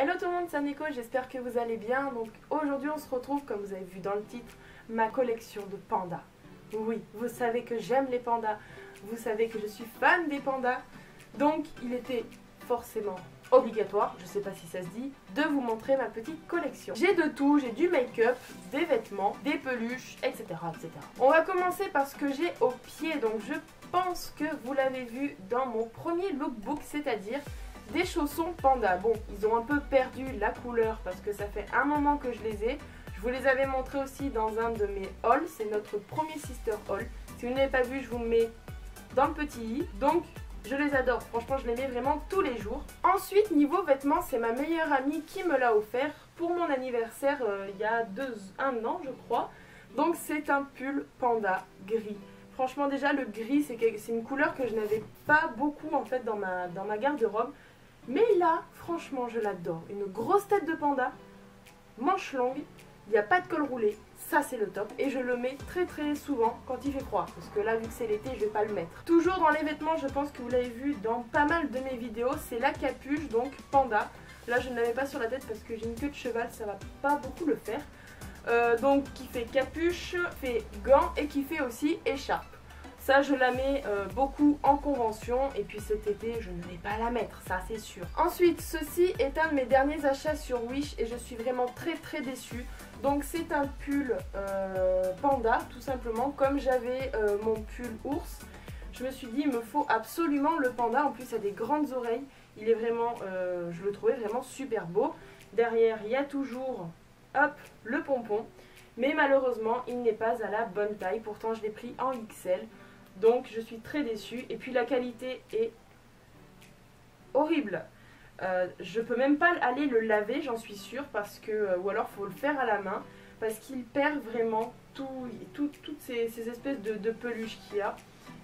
Hello tout le monde, c'est Nico, j'espère que vous allez bien. Donc aujourd'hui on se retrouve, comme vous avez vu dans le titre, ma collection de pandas. Oui, vous savez que j'aime les pandas, vous savez que je suis fan des pandas. Donc il était forcément obligatoire, je sais pas si ça se dit, de vous montrer ma petite collection. J'ai de tout, j'ai du make-up, des vêtements, des peluches, etc., etc. On va commencer par ce que j'ai au pied. Donc je pense que vous l'avez vu dans mon premier lookbook, c'est-à-dire des chaussons panda. Bon, ils ont un peu perdu la couleur parce que ça fait un moment que je les ai. Je vous les avais montrés aussi dans un de mes hauls, c'est notre premier sister haul. Si vous n'avez pas vu, je vous mets dans le petit i. Donc je les adore, franchement je les mets vraiment tous les jours. Ensuite niveau vêtements, c'est ma meilleure amie qui me l'a offert pour mon anniversaire il y a un an je crois. Donc c'est un pull panda gris. Franchement déjà le gris c'est une couleur que je n'avais pas beaucoup en fait dans ma garde-robe. Mais là franchement je l'adore. Une grosse tête de panda, manche longue, il n'y a pas de col roulé. Ça c'est le top et je le mets très souvent quand il fait froid parce que là vu que c'est l'été je vais pas le mettre. Toujours dans les vêtements, je pense que vous l'avez vu dans pas mal de mes vidéos, c'est la capuche donc panda. Là je ne l'avais pas sur la tête parce que j'ai une queue de cheval, ça va pas beaucoup le faire. Donc qui fait capuche, fait gants et qui fait aussi écharpe. Ça je la mets beaucoup en convention et puis cet été je ne vais pas la mettre, ça c'est sûr. Ensuite ceci est un de mes derniers achats sur Wish et je suis vraiment très déçue. Donc c'est un pull panda tout simplement, comme j'avais mon pull ours. Je me suis dit il me faut absolument le panda, en plus il a des grandes oreilles, il est vraiment, je le trouvais vraiment super beau. Derrière il y a toujours, hop, le pompon, mais malheureusement il n'est pas à la bonne taille, pourtant je l'ai pris en XL. Donc je suis très déçue et puis la qualité est horrible. Je peux même pas aller le laver, j'en suis sûre, parce que ou alors faut le faire à la main parce qu'il perd vraiment toutes ces espèces de peluches qu'il y a.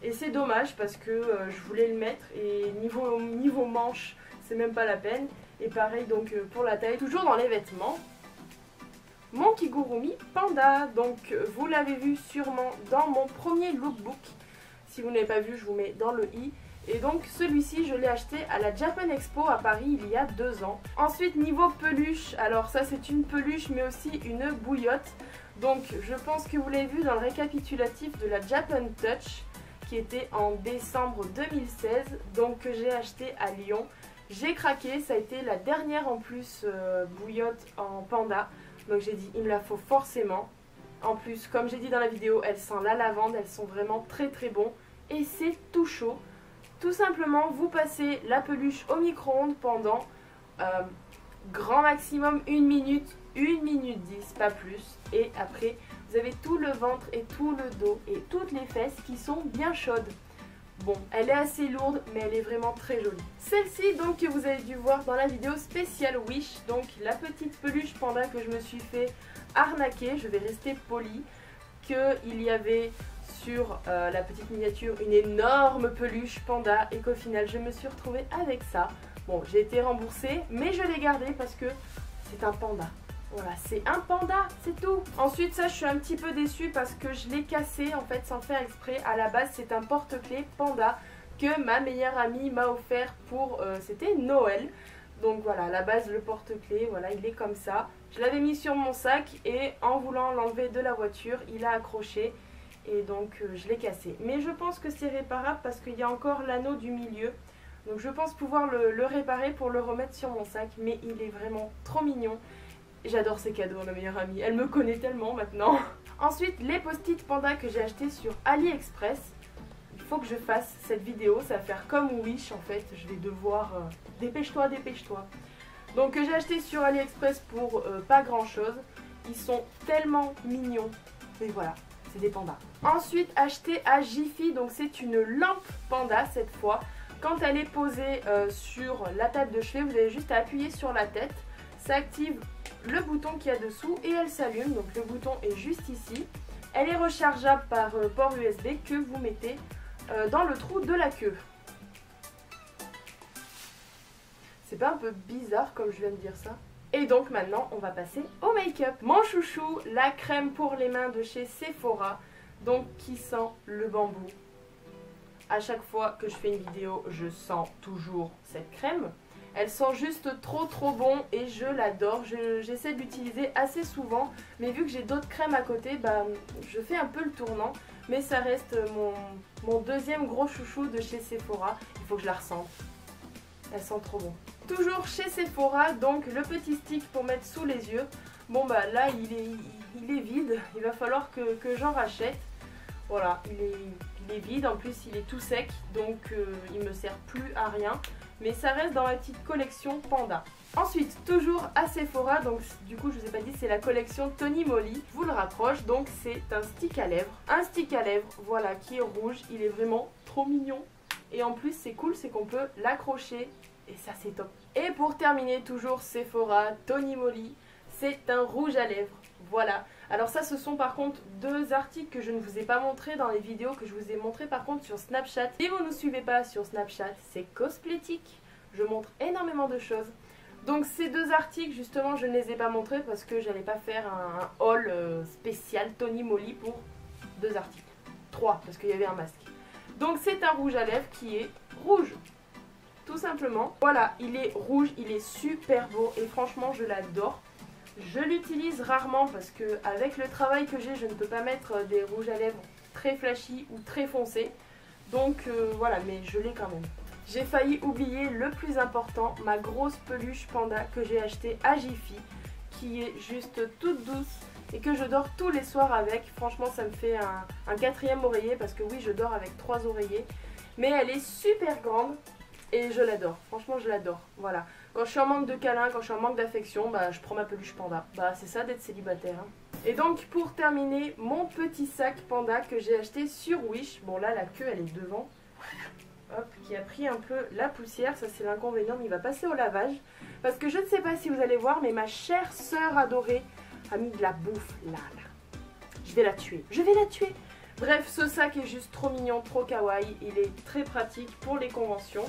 Et c'est dommage parce que je voulais le mettre et niveau manche c'est même pas la peine. Et pareil donc pour la taille, toujours dans les vêtements, mon kigurumi panda. Donc vous l'avez vu sûrement dans mon premier lookbook. Si vous n'avez pas vu, je vous mets dans le i. Et donc celui-ci, je l'ai acheté à la Japan Expo à Paris il y a 2 ans. Ensuite, niveau peluche, alors ça c'est une peluche mais aussi une bouillotte. Donc je pense que vous l'avez vu dans le récapitulatif de la Japan Touch qui était en décembre 2016. Donc que j'ai acheté à Lyon. J'ai craqué, ça a été la dernière en plus bouillotte en panda. Donc j'ai dit il me la faut forcément. En plus, comme j'ai dit dans la vidéo, elle sent la lavande, elles sont vraiment très bons. Et c'est tout chaud. Tout simplement, vous passez la peluche au micro-ondes pendant grand maximum 1 minute, 1 minute 10, pas plus. Et après, vous avez tout le ventre et tout le dos et toutes les fesses qui sont bien chaudes. Bon, elle est assez lourde, mais elle est vraiment très jolie. Celle-ci, donc, que vous avez dû voir dans la vidéo spéciale Wish, donc la petite peluche panda que je me suis fait arnaquer, je vais rester polie, qu'il y avait sur la petite miniature une énorme peluche panda et qu'au final je me suis retrouvée avec ça. Bon, j'ai été remboursée, mais je l'ai gardé parce que c'est un panda. Voilà, c'est un panda, c'est tout. Ensuite, ça, je suis un petit peu déçue parce que je l'ai cassé, en fait, sans faire exprès. À la base, c'est un porte-clés panda que ma meilleure amie m'a offert pour, c'était Noël. Donc voilà, à la base, le porte-clés, voilà, il est comme ça. Je l'avais mis sur mon sac et en voulant l'enlever de la voiture, il a accroché. Et donc, je l'ai cassé. Mais je pense que c'est réparable parce qu'il y a encore l'anneau du milieu. Donc, je pense pouvoir le réparer pour le remettre sur mon sac. Mais il est vraiment trop mignon. J'adore ces cadeaux, ma meilleure amie. Elle me connaît tellement maintenant. Ensuite, les post-it panda que j'ai achetés sur AliExpress. Il faut que je fasse cette vidéo. Ça va faire comme Wish en fait. Je vais devoir... dépêche-toi, dépêche-toi. Donc, j'ai acheté sur AliExpress pour pas grand-chose. Ils sont tellement mignons. Mais voilà. C'est des pandas. Ensuite acheté à Jiffy, donc c'est une lampe panda cette fois. Quand elle est posée sur la table de chevet, vous avez juste à appuyer sur la tête. Ça active le bouton qu'il y a dessous et elle s'allume. Donc le bouton est juste ici. Elle est rechargeable par port USB que vous mettez dans le trou de la queue. C'est pas un peu bizarre comme je viens de dire ça? Et donc maintenant on va passer au make-up. Mon chouchou, la crème pour les mains de chez Sephora, donc qui sent le bambou. À chaque fois que je fais une vidéo, je sens toujours cette crème. Elle sent juste trop bon et je l'adore. J'essaie de l'utiliser assez souvent, mais vu que j'ai d'autres crèmes à côté, bah, je fais un peu le tournant. Mais ça reste mon deuxième gros chouchou de chez Sephora. Il faut que je la ressente. Elle sent trop bon. Toujours chez Sephora, donc le petit stick pour mettre sous les yeux. Bon bah là il est vide, il va falloir que j'en rachète. Voilà, il est vide, en plus il est tout sec, donc il me sert plus à rien. Mais ça reste dans ma petite collection Panda. Ensuite, toujours à Sephora, donc du coup je vous ai pas dit, c'est la collection Tony Moly. Je vous le rapproche, donc c'est un stick à lèvres. Un stick à lèvres, voilà, qui est rouge, il est vraiment trop mignon. Et en plus c'est cool, c'est qu'on peut l'accrocher. Et ça c'est top. Et pour terminer, toujours Sephora, Tony Moly, c'est un rouge à lèvres. Voilà. Alors ça ce sont par contre deux articles que je ne vous ai pas montrés dans les vidéos que je vous ai montré par contre sur Snapchat. Si vous ne nous suivez pas sur Snapchat, c'est Cosplétique. Je montre énormément de choses. Donc ces deux articles justement je ne les ai pas montrés parce que j'allais pas faire un haul spécial Tony Moly pour deux articles. 3 parce qu'il y avait un masque. Donc c'est un rouge à lèvres qui est rouge. Tout simplement. Voilà, il est rouge, il est super beau et franchement je l'adore. Je l'utilise rarement parce que avec le travail que j'ai, je ne peux pas mettre des rouges à lèvres très flashy ou très foncés. Donc voilà, mais je l'ai quand même. J'ai failli oublier le plus important, ma grosse peluche panda que j'ai achetée à Jiffy, qui est juste toute douce et que je dors tous les soirs avec. Franchement ça me fait un quatrième oreiller parce que oui je dors avec 3 oreillers. Mais elle est super grande. Et je l'adore, franchement je l'adore, voilà. Quand je suis en manque de câlin, quand je suis en manque d'affection, bah je prends ma peluche panda. Bah c'est ça d'être célibataire. Hein. Et donc pour terminer, mon petit sac panda que j'ai acheté sur Wish. Bon là la queue elle est devant. Hop, qui a pris un peu la poussière, ça c'est l'inconvénient, mais il va passer au lavage. Parce que je ne sais pas si vous allez voir, mais ma chère sœur adorée a mis de la bouffe là. Je vais la tuer, je vais la tuer. Bref, ce sac est juste trop mignon, trop kawaii, il est très pratique pour les conventions.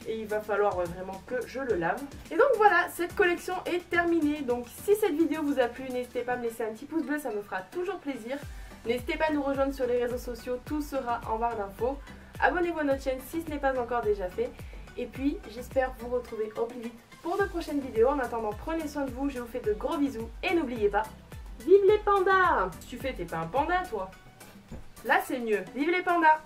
Et il va falloir vraiment que je le lave. Et donc voilà, cette collection est terminée. Donc si cette vidéo vous a plu, n'hésitez pas à me laisser un petit pouce bleu, ça me fera toujours plaisir. N'hésitez pas à nous rejoindre sur les réseaux sociaux, tout sera en barre d'infos. Abonnez-vous à notre chaîne si ce n'est pas encore déjà fait. Et puis j'espère vous retrouver au plus vite pour de prochaines vidéos. En attendant, prenez soin de vous, je vous fais de gros bisous. Et n'oubliez pas, vive les pandas! Si tu fais, t'es pas un panda toi. Là c'est mieux, vive les pandas!